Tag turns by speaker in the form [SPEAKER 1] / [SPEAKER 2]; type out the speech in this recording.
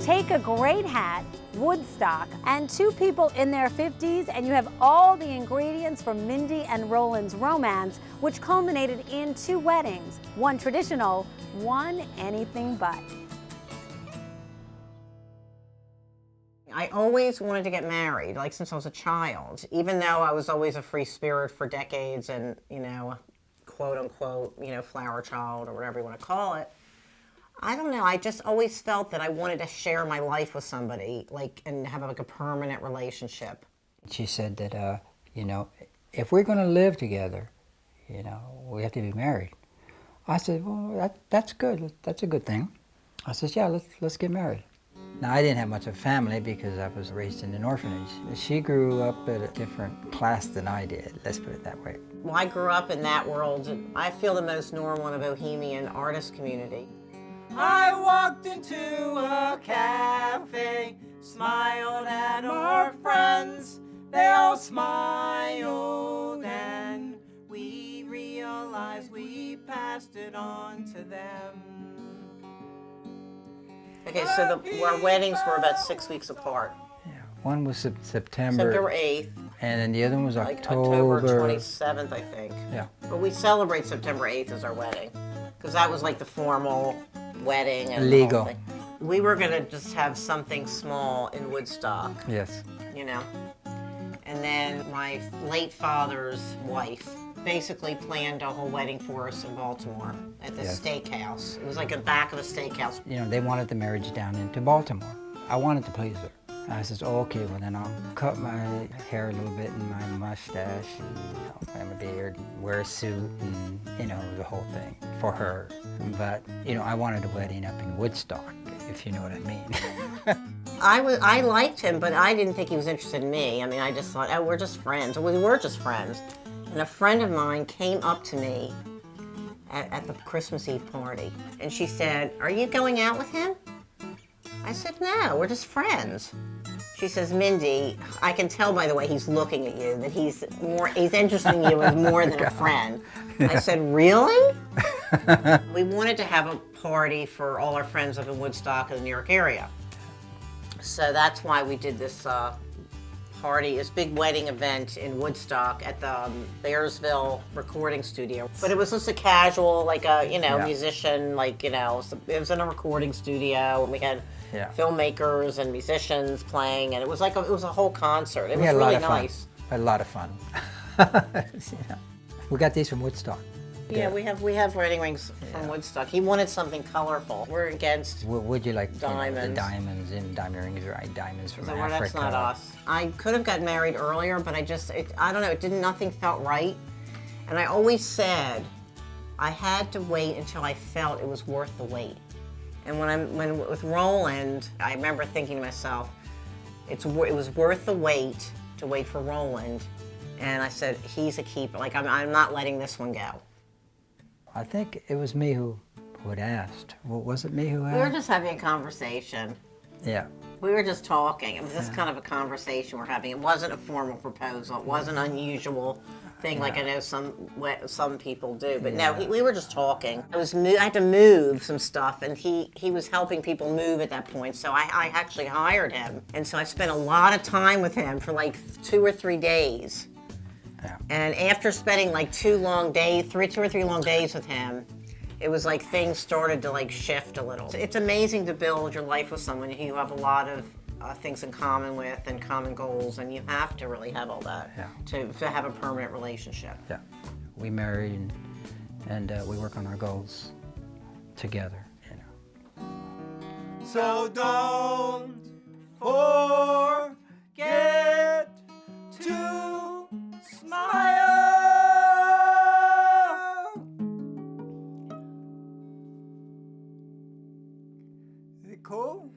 [SPEAKER 1] Take a great hat, Woodstock, and two people in their 50s, and you have all the ingredients from Mindy and Roland's romance, which culminated in 2 weddings, one traditional, one anything but.
[SPEAKER 2] I always wanted to get married, like since I was a child, even though I was always a free spirit for decades and, quote unquote, flower child or whatever you want to call it. I don't know. I just always felt that I wanted to share my life with somebody, and have a permanent relationship.
[SPEAKER 3] She said that, if we're going to live together, we have to be married. I said, well, that's good. That's a good thing. I said, yeah, let's get married. Now, I didn't have much of a family because I was raised in an orphanage. She grew up at a different class than I did, let's put it that way.
[SPEAKER 2] Well, I grew up in that world. I feel the most normal in a bohemian artist community.
[SPEAKER 4] I walked into a cafe, smiled at our friends. They all smiled, and we realized we passed it on to them.
[SPEAKER 2] Okay, so our weddings were about 6 weeks apart.
[SPEAKER 3] Yeah, one was September
[SPEAKER 2] September 8th.
[SPEAKER 3] And then the other one was
[SPEAKER 2] October 27th, I think.
[SPEAKER 3] Yeah.
[SPEAKER 2] But we celebrate September 8th as our wedding, because that was like the formal wedding and
[SPEAKER 3] legal.
[SPEAKER 2] We were gonna just have something small in Woodstock.
[SPEAKER 3] Yes.
[SPEAKER 2] And then my late father's wife basically planned a whole wedding for us in Baltimore at the steakhouse. It was like the back of a steakhouse.
[SPEAKER 3] They wanted the marriage down into Baltimore. I wanted to please her. I says, okay, well then I'll cut my hair a little bit and my mustache and have a beard, wear a suit and, the whole thing for her. But, I wanted a wedding up in Woodstock, if you know what I mean.
[SPEAKER 2] I liked him, but I didn't think he was interested in me. I mean, I just thought, oh, we're just friends. We were just friends. And a friend of mine came up to me at the Christmas Eve party, and she said, are you going out with him? I said, no, we're just friends. She says, Mindy, I can tell by the way he's looking at you that he's interested in you as more than a friend. I said, really? We wanted to have a party for all our friends up in Woodstock in the New York area. So that's why we did this party, this big wedding event in Woodstock at the Bearsville recording studio. But it was just a casual, musician, it was in a recording studio, and we had filmmakers and musicians playing, and it was a whole concert. It was really nice.
[SPEAKER 3] We had a lot of fun. We got these from Woodstock.
[SPEAKER 2] Yeah, we have wedding rings from Woodstock. He wanted something colorful. We're against
[SPEAKER 3] would you like
[SPEAKER 2] diamonds.
[SPEAKER 3] The diamonds and diamond rings, right? Diamonds from Africa.
[SPEAKER 2] That's not us. I could have gotten married earlier, but I don't know, nothing felt right. And I always said I had to wait until I felt it was worth the wait. And when with Roland, I remember thinking to myself, it was worth the wait to wait for Roland. And I said, he's a keeper. I'm not letting this one go.
[SPEAKER 3] I think it was me who had asked. Was it me who asked?
[SPEAKER 2] We were just having a conversation.
[SPEAKER 3] Yeah.
[SPEAKER 2] We were just talking. It was just kind of a conversation we're having. It wasn't a formal proposal. It wasn't an unusual thing like I know some people do. But no, we were just talking. I had to move some stuff, and he was helping people move at that point. So I actually hired him. And so I spent a lot of time with him for 2 or 3 days.
[SPEAKER 3] Yeah.
[SPEAKER 2] And after spending 2 long days, 2 or 3 long days with him, it was like things started to shift a little. It's amazing to build your life with someone who you have a lot of things in common with and common goals, and you have to really have all that to have a permanent relationship.
[SPEAKER 3] Yeah. We marry and we work on our goals together.
[SPEAKER 4] So don't forget to smile. Is it cool?